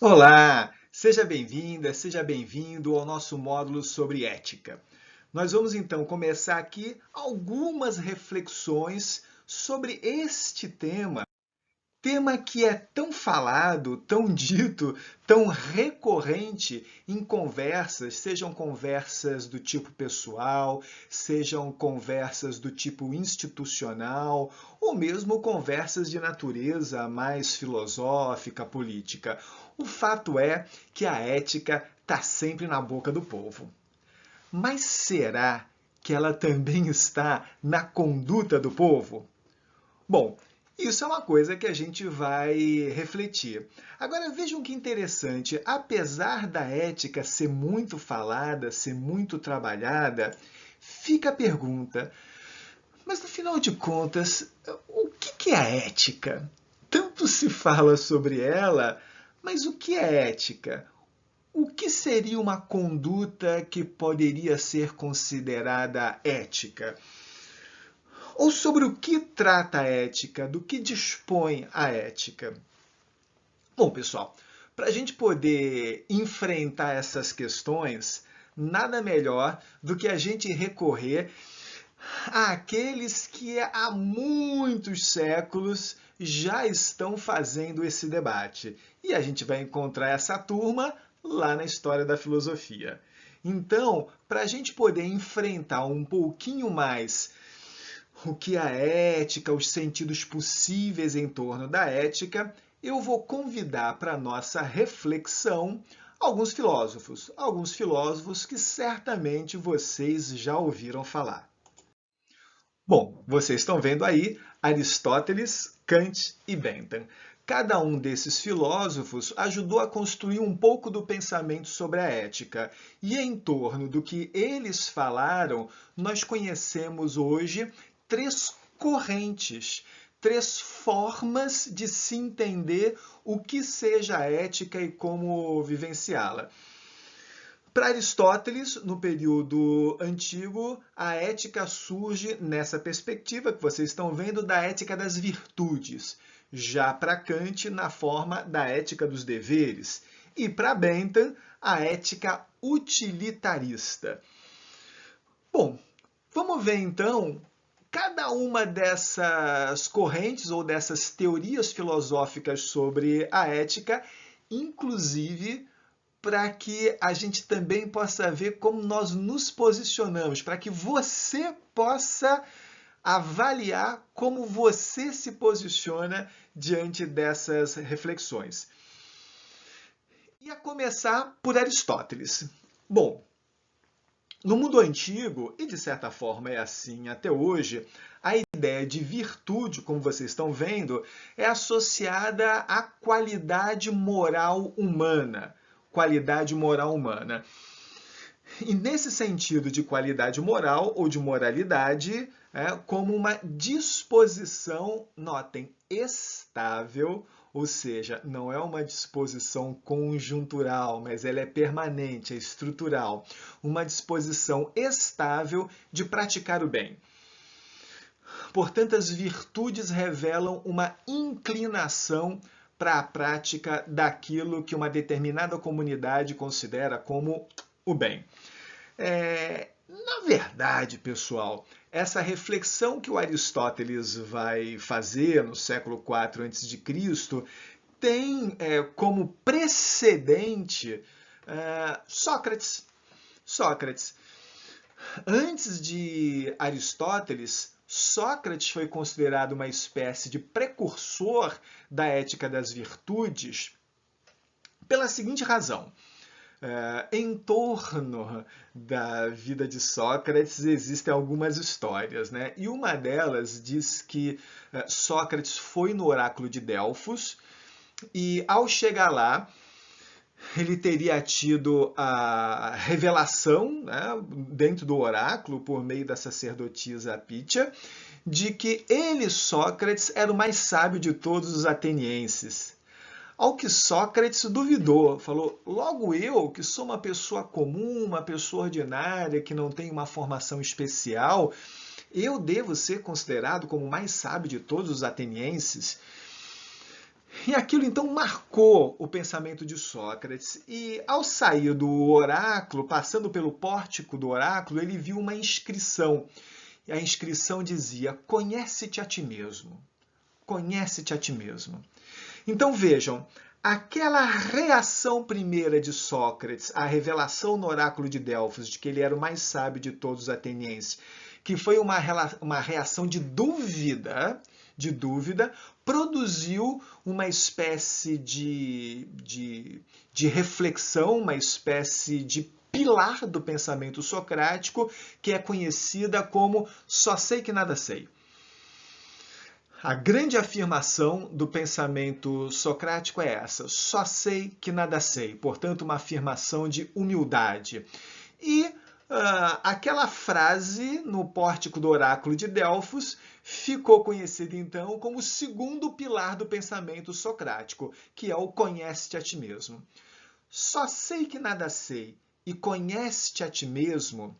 Olá, seja bem-vinda, seja bem-vindo ao nosso módulo sobre ética. Nós vamos então começar aqui algumas reflexões sobre este tema que é tão falado, tão dito, tão recorrente em conversas, sejam conversas do tipo pessoal, sejam conversas do tipo institucional, ou mesmo conversas de natureza mais filosófica, política. O fato é que a ética está sempre na boca do povo. Mas será que ela também está na conduta do povo? Bom, isso é uma coisa que a gente vai refletir. Agora vejam que interessante, apesar da ética ser muito falada, ser muito trabalhada, fica a pergunta, mas no final de contas, o que é a ética? Tanto se fala sobre ela, mas o que é ética? O que seria uma conduta que poderia ser considerada ética? Ou sobre o que trata a ética, do que dispõe a ética? Bom, pessoal, para a gente poder enfrentar essas questões, nada melhor do que a gente recorrer àqueles que há muitos séculos já estão fazendo esse debate. E a gente vai encontrar essa turma lá na história da filosofia. Então, para a gente poder enfrentar um pouquinho mais o que a ética, os sentidos possíveis em torno da ética, eu vou convidar para nossa reflexão alguns filósofos que certamente vocês já ouviram falar. Bom, vocês estão vendo aí Aristóteles, Kant e Bentham. Cada um desses filósofos ajudou a construir um pouco do pensamento sobre a ética. E em torno do que eles falaram, nós conhecemos hoje três correntes, três formas de se entender o que seja a ética e como vivenciá-la. Para Aristóteles, no período antigo, a ética surge nessa perspectiva que vocês estão vendo da ética das virtudes. Já para Kant, na forma da ética dos deveres. E para Bentham, a ética utilitarista. Bom, vamos ver então cada uma dessas correntes ou dessas teorias filosóficas sobre a ética, inclusive para que a gente também possa ver como nós nos posicionamos, para que você possa avaliar como você se posiciona diante dessas reflexões. E a começar por Aristóteles. Bom, no mundo antigo, e de certa forma é assim até hoje, a ideia de virtude, como vocês estão vendo, é associada à qualidade moral humana. Qualidade moral humana. E nesse sentido de qualidade moral ou de moralidade, como uma disposição, notem, estável, ou seja, não é uma disposição conjuntural, mas ela é permanente, é estrutural. Uma disposição estável de praticar o bem. Portanto, as virtudes revelam uma inclinação para a prática daquilo que uma determinada comunidade considera como o bem. Na verdade, pessoal, essa reflexão que o Aristóteles vai fazer no século IV a.C. tem como precedente Sócrates. Sócrates. Antes de Aristóteles, Sócrates foi considerado uma espécie de precursor da ética das virtudes pela seguinte razão. Em torno da vida de Sócrates existem algumas histórias, né? E uma delas diz que Sócrates foi no oráculo de Delfos e, ao chegar lá, ele teria tido a revelação, né, dentro do oráculo, por meio da sacerdotisa Pítia, de que ele, Sócrates, era o mais sábio de todos os atenienses. Ao que Sócrates duvidou, falou, logo eu, que sou uma pessoa comum, uma pessoa ordinária, que não tem uma formação especial, eu devo ser considerado como o mais sábio de todos os atenienses? E aquilo então marcou o pensamento de Sócrates. E ao sair do oráculo, passando pelo pórtico do oráculo, ele viu uma inscrição. E a inscrição dizia: conhece-te a ti mesmo. Conhece-te a ti mesmo. Então vejam, aquela reação primeira de Sócrates à revelação no oráculo de Delfos de que ele era o mais sábio de todos os atenienses, que foi uma reação de dúvida, produziu uma espécie de reflexão, uma espécie de pilar do pensamento socrático, que é conhecida como só sei que nada sei. A grande afirmação do pensamento socrático é essa: só sei que nada sei. Portanto, uma afirmação de humildade. E aquela frase no pórtico do oráculo de Delfos ficou conhecida então como o segundo pilar do pensamento socrático, que é o conhece-te a ti mesmo. Só sei que nada sei e conhece-te a ti mesmo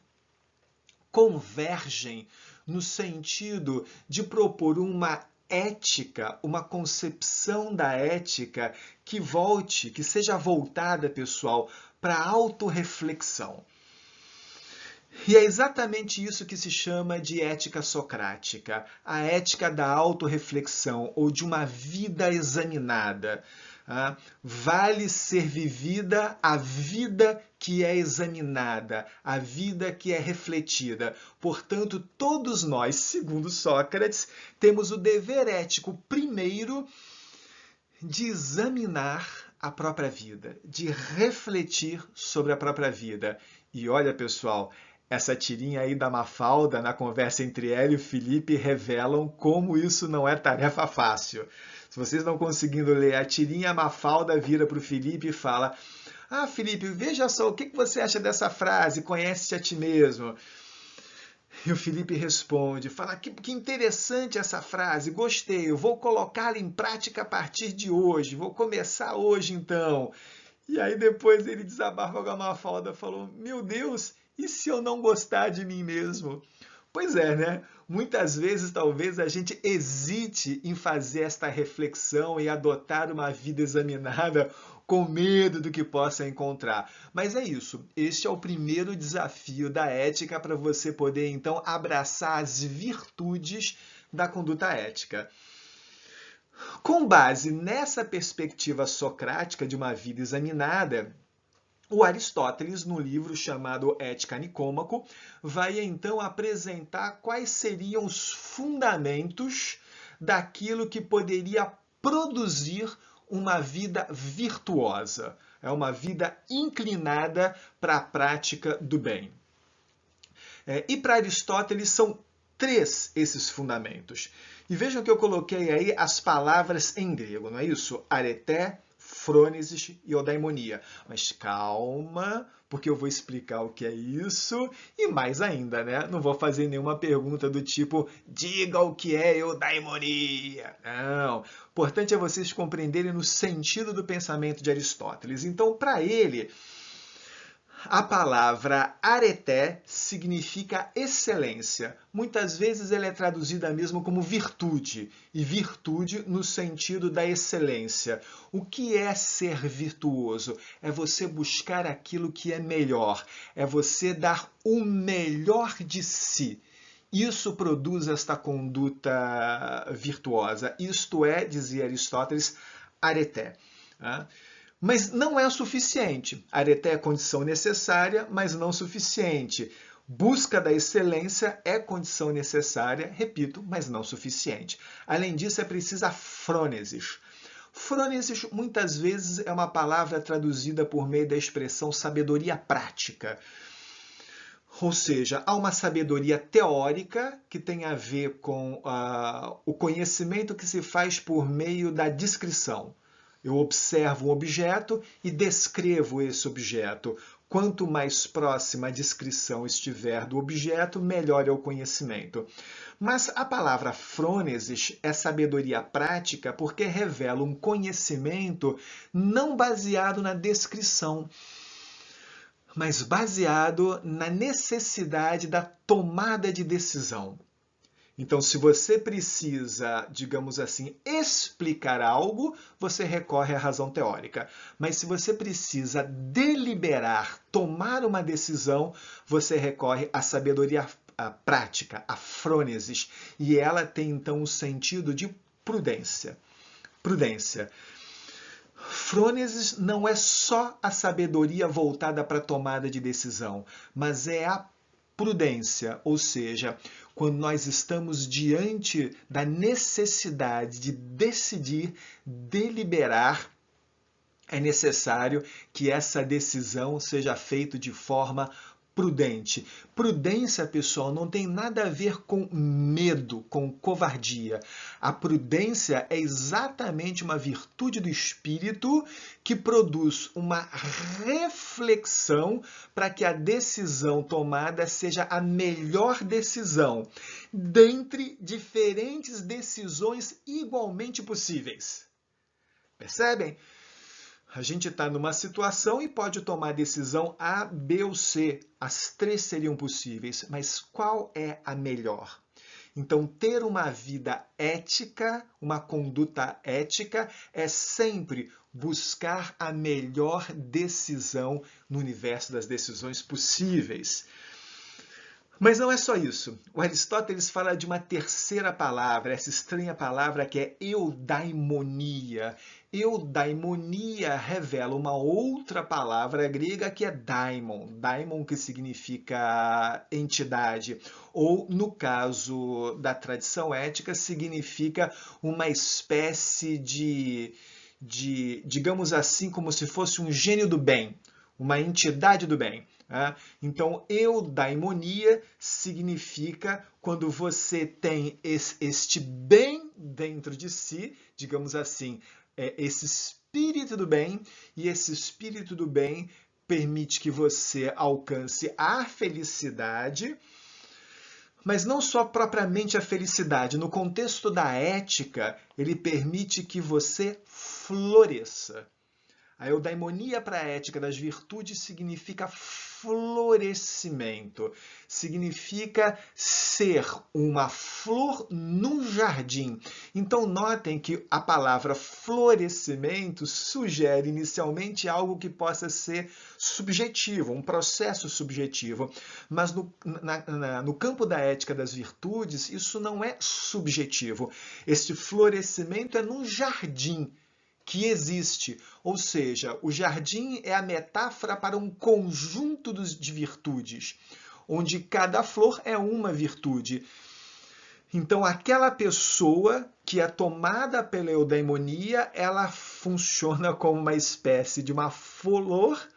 convergem no sentido de propor uma ética, uma concepção da ética que seja voltada, pessoal, para a autorreflexão. E é exatamente isso que se chama de ética socrática, a ética da autorreflexão ou de uma vida examinada. Vale ser vivida a vida que é examinada, a vida que é refletida. Portanto, todos nós, segundo Sócrates, temos o dever ético primeiro de examinar a própria vida, de refletir sobre a própria vida. E olha, pessoal, essa tirinha aí da Mafalda, na conversa entre ela e o Felipe, revelam como isso não é tarefa fácil. Se vocês não conseguindo ler a tirinha, a Mafalda vira para o Felipe e fala: ah, Felipe, veja só, o que você acha dessa frase? Conhece-te a ti mesmo. E o Felipe responde, fala: que interessante essa frase, gostei, eu vou colocá-la em prática a partir de hoje, vou começar hoje então. E aí depois ele desabafa com a Mafalda, falou: meu Deus, e se eu não gostar de mim mesmo? Pois é, né? Muitas vezes talvez a gente hesite em fazer esta reflexão e adotar uma vida examinada com medo do que possa encontrar. Mas é isso, este é o primeiro desafio da ética para você poder então abraçar as virtudes da conduta ética. Com base nessa perspectiva socrática de uma vida examinada, o Aristóteles, no livro chamado Ética Nicômaco, vai então apresentar quais seriam os fundamentos daquilo que poderia produzir uma vida virtuosa, é uma vida inclinada para a prática do bem. E para Aristóteles são 3 esses fundamentos. E vejam que eu coloquei aí as palavras em grego, não é isso? Areté, frônesis e eudaimonia. Mas calma, porque eu vou explicar o que é isso e mais ainda, né? Não vou fazer nenhuma pergunta do tipo diga o que é eudaimonia. Não. O importante é vocês compreenderem no sentido do pensamento de Aristóteles. Então, para ele, a palavra areté significa excelência. Muitas vezes ela é traduzida mesmo como virtude, e virtude no sentido da excelência. O que é ser virtuoso? É você buscar aquilo que é melhor, é você dar o melhor de si. Isso produz esta conduta virtuosa. Isto é, dizia Aristóteles, areté. Mas não é o suficiente. Areté é condição necessária, mas não suficiente. Busca da excelência é condição necessária, repito, mas não suficiente. Além disso, é precisa frônesis. Frônesis, muitas vezes, é uma palavra traduzida por meio da expressão sabedoria prática. Ou seja, há uma sabedoria teórica que tem a ver com o conhecimento que se faz por meio da descrição. Eu observo um objeto e descrevo esse objeto. Quanto mais próxima a descrição estiver do objeto, melhor é o conhecimento. Mas a palavra frônesis é sabedoria prática porque revela um conhecimento não baseado na descrição, mas baseado na necessidade da tomada de decisão. Então, se você precisa, digamos assim, explicar algo, você recorre à razão teórica. Mas se você precisa deliberar, tomar uma decisão, você recorre à sabedoria prática, à frônesis. E ela tem, então, o sentido de prudência. Prudência. Frônesis não é só a sabedoria voltada para a tomada de decisão, mas é a prudência, ou seja, quando nós estamos diante da necessidade de decidir, deliberar, é necessário que essa decisão seja feita de forma prudente. Prudência, pessoal, não tem nada a ver com medo, com covardia. A prudência é exatamente uma virtude do espírito que produz uma reflexão para que a decisão tomada seja a melhor decisão, dentre diferentes decisões igualmente possíveis. Percebem? A gente está numa situação e pode tomar a decisão A, B ou C. As três seriam possíveis, mas qual é a melhor? Então, ter uma vida ética, uma conduta ética, é sempre buscar a melhor decisão no universo das decisões possíveis. Mas não é só isso. O Aristóteles fala de uma terceira palavra, essa estranha palavra que é eudaimonia. Eudaimonia revela uma outra palavra grega que é daimon. Daimon que significa entidade. Ou, no caso da tradição ética, significa uma espécie de digamos assim, como se fosse um gênio do bem, uma entidade do bem. Então, eudaimonia significa quando você tem este bem dentro de si, digamos assim, esse espírito do bem, e esse espírito do bem permite que você alcance a felicidade, mas não só propriamente a felicidade. No contexto da ética, ele permite que você floresça. A eudaimonia para a ética das virtudes significa florescimento, significa ser uma flor num jardim. Então, notem que a palavra florescimento sugere inicialmente algo que possa ser subjetivo, um processo subjetivo. Mas no campo da ética das virtudes, isso não é subjetivo. Este florescimento é num jardim que existe, ou seja, o jardim é a metáfora para um conjunto de virtudes, onde cada flor é uma virtude. Então, aquela pessoa que é tomada pela eudaimonia, ela funciona como uma espécie de uma flor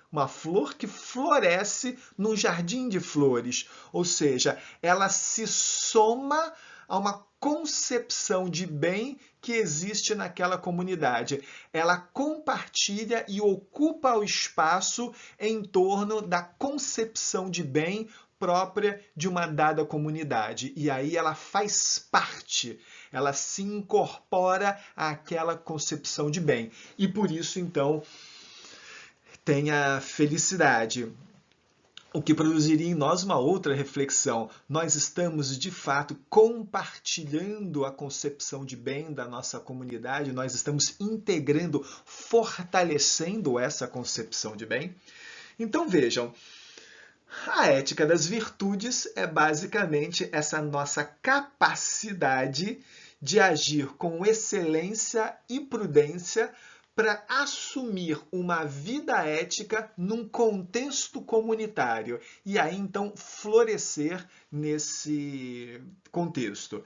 que floresce num jardim de flores, ou seja, ela se soma a uma concepção de bem que existe naquela comunidade. Ela compartilha e ocupa o espaço em torno da concepção de bem própria de uma dada comunidade. E aí ela faz parte, ela se incorpora àquela concepção de bem. E por isso, então, tem a felicidade. O que produziria em nós uma outra reflexão. Nós estamos, de fato, compartilhando a concepção de bem da nossa comunidade, nós estamos integrando, fortalecendo essa concepção de bem. Então, vejam, a ética das virtudes é basicamente essa nossa capacidade de agir com excelência e prudência para assumir uma vida ética num contexto comunitário e aí então florescer nesse contexto.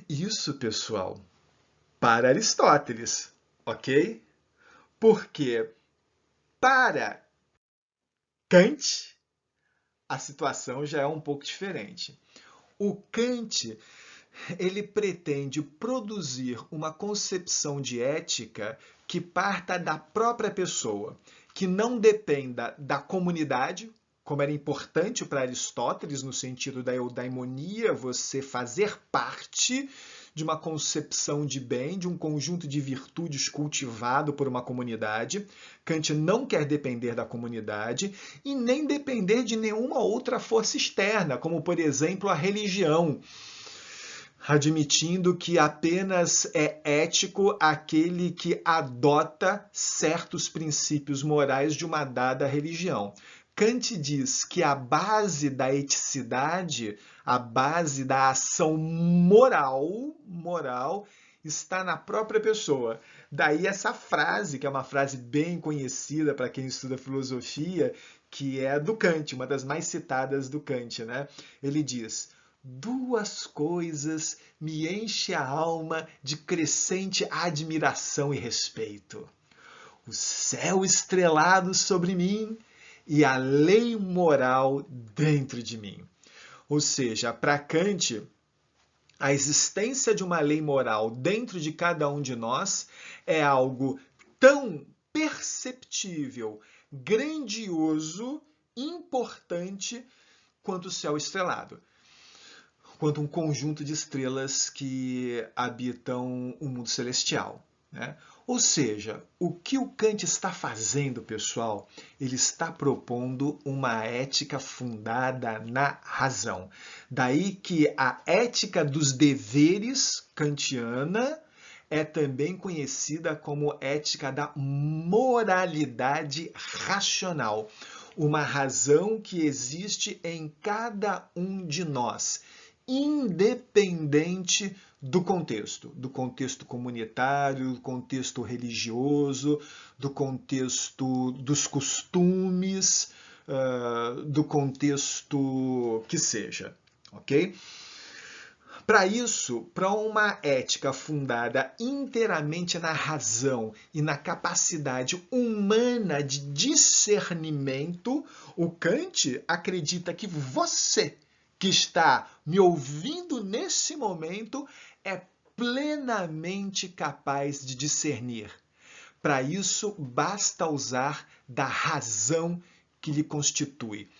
Isso, pessoal, para Aristóteles, ok? Porque para Kant a situação já é um pouco diferente. O Kant ele pretende produzir uma concepção de ética que parta da própria pessoa, que não dependa da comunidade, como era importante para Aristóteles no sentido da eudaimonia, você fazer parte de uma concepção de bem, de um conjunto de virtudes cultivado por uma comunidade. Kant não quer depender da comunidade e nem depender de nenhuma outra força externa, como, por exemplo, a religião, admitindo que apenas é ético aquele que adota certos princípios morais de uma dada religião. Kant diz que a base da eticidade, a base da ação moral, está na própria pessoa. Daí essa frase, que é uma frase bem conhecida para quem estuda filosofia, que é do Kant, uma das mais citadas do Kant, né? Ele diz: duas coisas me enchem a alma de crescente admiração e respeito: o céu estrelado sobre mim e a lei moral dentro de mim. Ou seja, para Kant, a existência de uma lei moral dentro de cada um de nós é algo tão perceptível, grandioso, importante quanto o céu estrelado, quanto um conjunto de estrelas que habitam o mundo celestial, né? Ou seja, o que o Kant está fazendo, pessoal, ele está propondo uma ética fundada na razão. Daí que a ética dos deveres kantiana é também conhecida como ética da moralidade racional. Uma razão que existe em cada um de nós, independente do contexto comunitário, do contexto religioso, do contexto dos costumes, do contexto que seja, ok? Para isso, para uma ética fundada inteiramente na razão e na capacidade humana de discernimento, o Kant acredita que você que está me ouvindo nesse momento é plenamente capaz de discernir. Para isso, basta usar da razão que lhe constitui.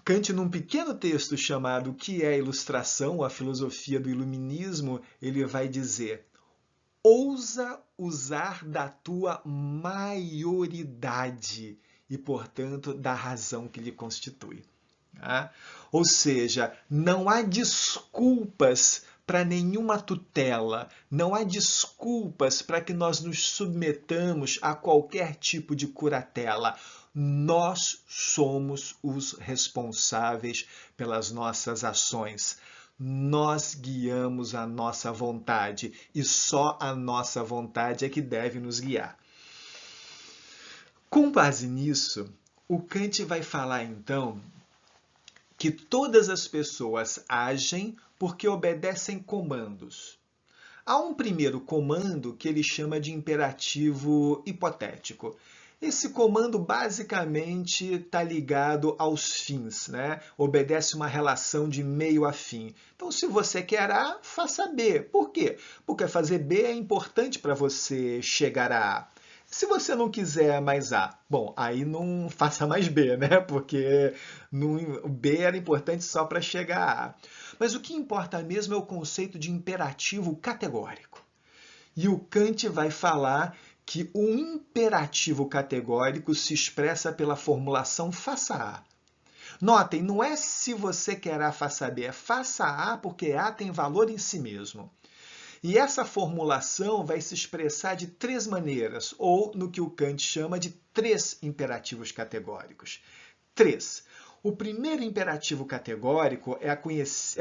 Kant, num pequeno texto chamado O que é a Ilustração, a filosofia do iluminismo, ele vai dizer: ousa usar da tua maioridade e, portanto, da razão que lhe constitui. Tá? Ou seja, não há desculpas para nenhuma tutela, não há desculpas para que nós nos submetamos a qualquer tipo de curatela. Nós somos os responsáveis pelas nossas ações. Nós guiamos a nossa vontade e só a nossa vontade é que deve nos guiar. Com base nisso, o Kant vai falar então que todas as pessoas agem porque obedecem comandos. Há um primeiro comando que ele chama de imperativo hipotético. Esse comando basicamente está ligado aos fins, né? Obedece uma relação de meio a fim. Então, se você quer A, faça B. Por quê? Porque fazer B é importante para você chegar a A. Se você não quiser mais A, bom, aí não faça mais B, né? Porque o B era importante só para chegar a A. Mas o que importa mesmo é o conceito de imperativo categórico. E o Kant vai falar que o imperativo categórico se expressa pela formulação faça A. Notem, não é se você quer A, faça B, é faça A porque A tem valor em si mesmo. E essa formulação vai se expressar de três maneiras, ou no que o Kant chama de três imperativos categóricos. Três. O primeiro imperativo categórico é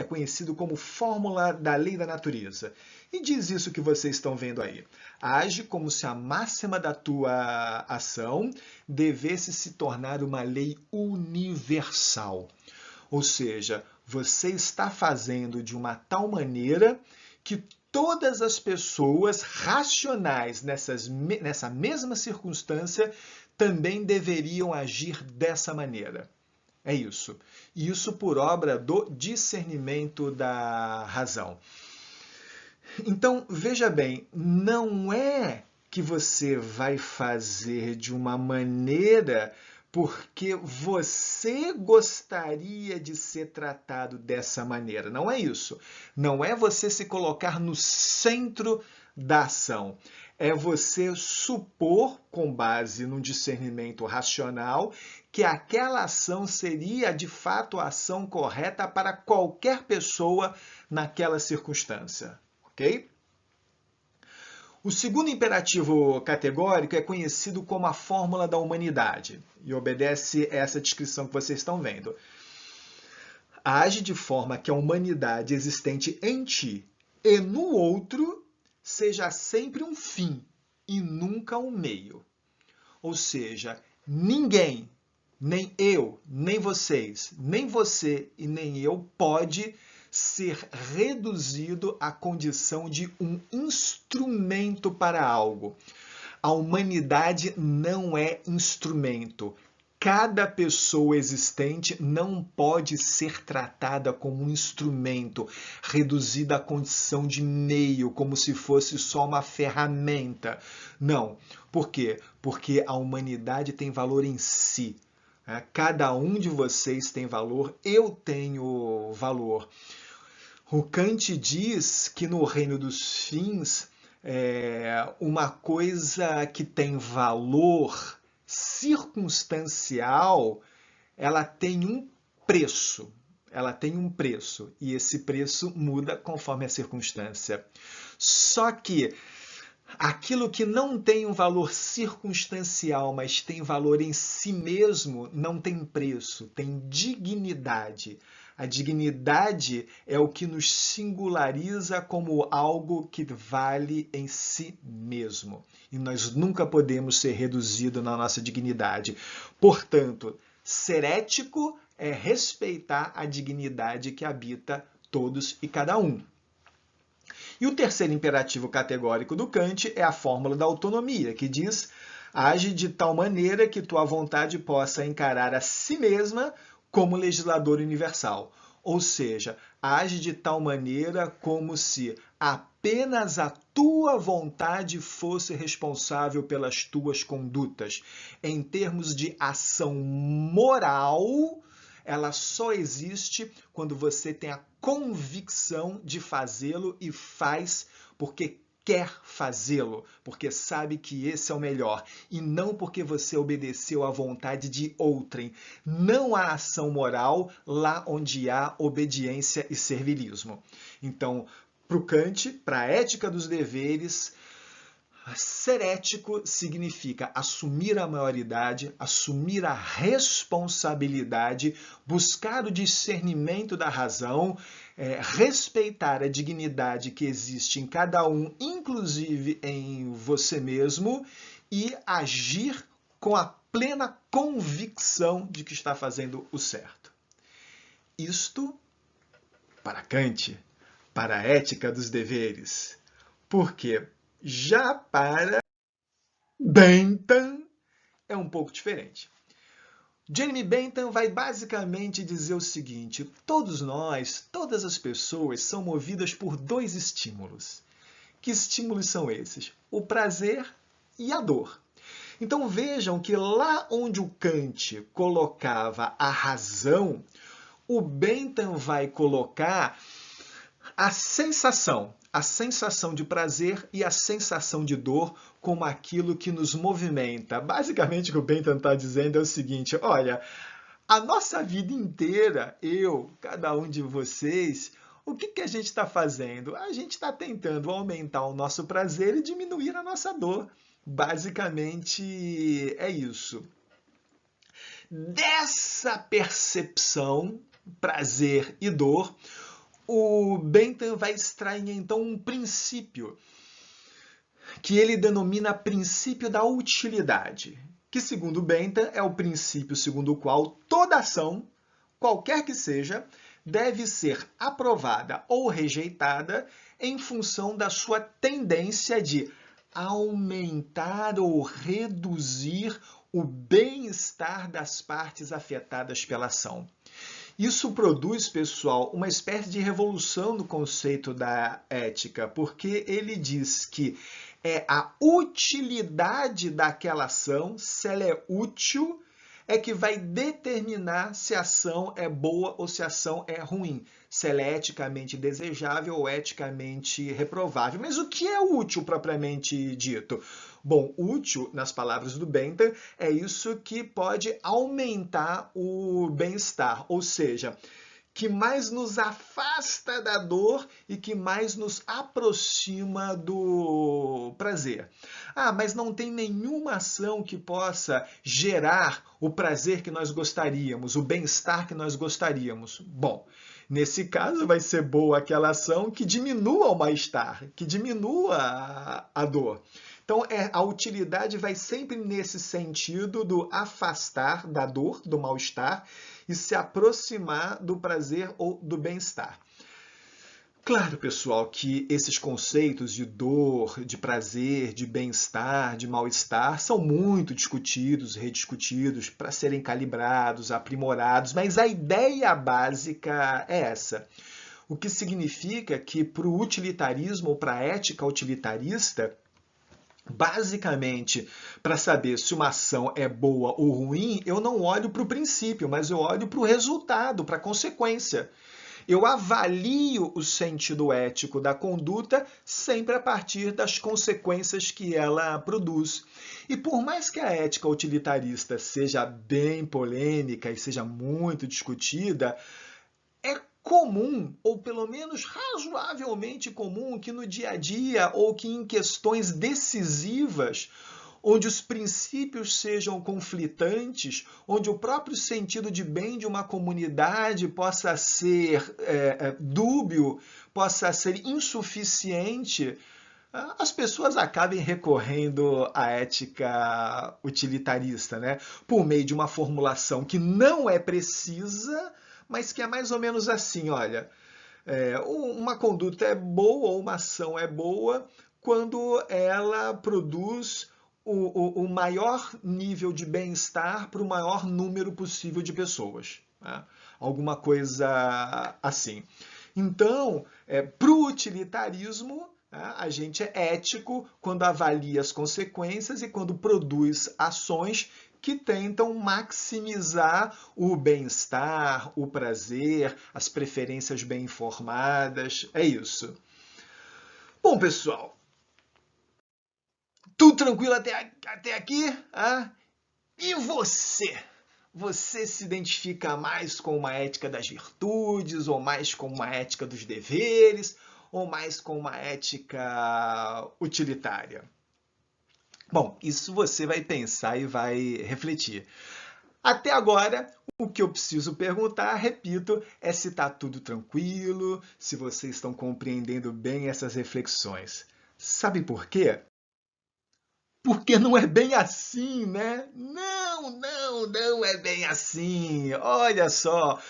conhecido como fórmula da lei da natureza. E diz isso que vocês estão vendo aí. Age como se a máxima da tua ação devesse se tornar uma lei universal. Ou seja, você está fazendo de uma tal maneira que todas as pessoas racionais nessa mesma circunstância também deveriam agir dessa maneira. É isso. E isso por obra do discernimento da razão. Então, veja bem, não é que você vai fazer de uma maneira porque você gostaria de ser tratado dessa maneira. Não é isso. Não é você se colocar no centro da ação. É você supor, com base num discernimento racional, que aquela ação seria de fato a ação correta para qualquer pessoa naquela circunstância. Ok? O segundo imperativo categórico é conhecido como a fórmula da humanidade e obedece a essa descrição que vocês estão vendo. Age de forma que a humanidade existente em ti e no outro seja sempre um fim e nunca um meio. Ou seja, ninguém, nem eu, nem vocês, nem você e nem eu pode ser reduzido à condição de um instrumento para algo. A humanidade não é instrumento. Cada pessoa existente não pode ser tratada como um instrumento, reduzida à condição de meio, como se fosse só uma ferramenta. Não. Por quê? Porque a humanidade tem valor em si. Cada um de vocês tem valor, eu tenho valor. O Kant diz que no reino dos fins, uma coisa que tem valor circunstancial, ela tem um preço. Ela tem um preço, e esse preço muda conforme a circunstância. Só que aquilo que não tem um valor circunstancial, mas tem valor em si mesmo, não tem preço, tem dignidade. A dignidade é o que nos singulariza como algo que vale em si mesmo. E nós nunca podemos ser reduzidos na nossa dignidade. Portanto, ser ético é respeitar a dignidade que habita todos e cada um. E o terceiro imperativo categórico do Kant é a fórmula da autonomia, que diz: age de tal maneira que tua vontade possa encarar a si mesma como legislador universal. Ou seja, age de tal maneira como se apenas a tua vontade fosse responsável pelas tuas condutas. Em termos de ação moral, ela só existe quando você tem a convicção de fazê-lo e faz porque quer fazê-lo, porque sabe que esse é o melhor, e não porque você obedeceu à vontade de outrem. Não há ação moral lá onde há obediência e servilismo. Então, para o Kant, para a ética dos deveres, ser ético significa assumir a maioridade, assumir a responsabilidade, buscar o discernimento da razão, respeitar a dignidade que existe em cada um, inclusive em você mesmo, e agir com a plena convicção de que está fazendo o certo. Isto para Kant, para a ética dos deveres. Por quê? Já para Bentham é um pouco diferente. Jeremy Bentham vai basicamente dizer o seguinte: todos nós, todas as pessoas são movidas por dois estímulos. Que estímulos são esses? O prazer e a dor. Então vejam que lá onde o Kant colocava a razão, o Bentham vai colocar a sensação de prazer e a sensação de dor como aquilo que nos movimenta. Basicamente, o que o Bentham está dizendo é o seguinte: olha, a nossa vida inteira, eu, cada um de vocês, o que a gente está fazendo? A gente está tentando aumentar o nosso prazer e diminuir a nossa dor. Basicamente, é isso. Dessa percepção, prazer e dor, o Bentham vai extrair, então, um princípio que ele denomina princípio da utilidade, que, segundo Bentham, é o princípio segundo o qual toda ação, qualquer que seja, deve ser aprovada ou rejeitada em função da sua tendência de aumentar ou reduzir o bem-estar das partes afetadas pela ação. Isso produz, pessoal, uma espécie de revolução no conceito da ética, porque ele diz que é a utilidade daquela ação, se ela é útil, é que vai determinar se a ação é boa ou se a ação é ruim, se ela é eticamente desejável ou eticamente reprovável. Mas o que é útil propriamente dito? Bom, útil, nas palavras do Bentham, é isso que pode aumentar o bem-estar, ou seja, que mais nos afasta da dor e que mais nos aproxima do prazer. Ah, mas não tem nenhuma ação que possa gerar o prazer que nós gostaríamos, o bem-estar que nós gostaríamos. Bom, nesse caso vai ser boa aquela ação que diminua o mal-estar, que diminua a dor. Então, a utilidade vai sempre nesse sentido do afastar da dor, do mal-estar, e se aproximar do prazer ou do bem-estar. Claro, pessoal, que esses conceitos de dor, de prazer, de bem-estar, de mal-estar são muito discutidos, rediscutidos, para serem calibrados, aprimorados, mas a ideia básica é essa. O que significa que para o utilitarismo ou para a ética utilitarista, basicamente, para saber se uma ação é boa ou ruim, eu não olho para o princípio, mas eu olho para o resultado, para a consequência. Eu avalio o sentido ético da conduta sempre a partir das consequências que ela produz. E por mais que a ética utilitarista seja bem polêmica e seja muito discutida, é comum, ou pelo menos razoavelmente comum, que no dia a dia ou que em questões decisivas, onde os princípios sejam conflitantes, onde o próprio sentido de bem de uma comunidade possa ser dúbio, possa ser insuficiente, as pessoas acabem recorrendo à ética utilitarista, né? Por meio de uma formulação que não é precisa, mas que é mais ou menos assim, olha, uma conduta é boa ou uma ação é boa quando ela produz o maior nível de bem-estar para o maior número possível de pessoas. Né? Alguma coisa assim. Então, para o utilitarismo, a gente é ético quando avalia as consequências e quando produz ações que tentam maximizar o bem-estar, o prazer, as preferências bem informadas. É isso. Bom, pessoal, tudo tranquilo até aqui? Ah? E você? Você se identifica mais com uma ética das virtudes, ou mais com uma ética dos deveres, ou mais com uma ética utilitária? Bom, isso você vai pensar e vai refletir. Até agora, o que eu preciso perguntar, repito, é se está tudo tranquilo, se vocês estão compreendendo bem essas reflexões. Sabe por quê? Porque não é bem assim, né? Não é bem assim. Olha só.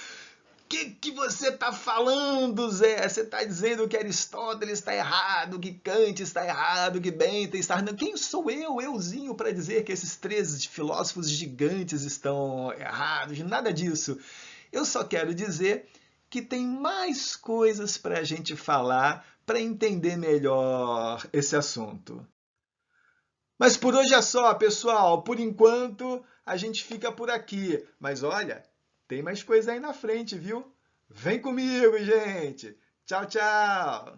O que você está falando, Zé? Você está dizendo que Aristóteles está errado, que Kant está errado, que Bentham está errado. Quem sou euzinho, para dizer que esses três filósofos gigantes estão errados? Nada disso. Eu só quero dizer que tem mais coisas para a gente falar para entender melhor esse assunto. Mas por hoje é só, pessoal. Por enquanto, a gente fica por aqui. Mas olha, tem mais coisa aí na frente, viu? Vem comigo, gente! Tchau, tchau!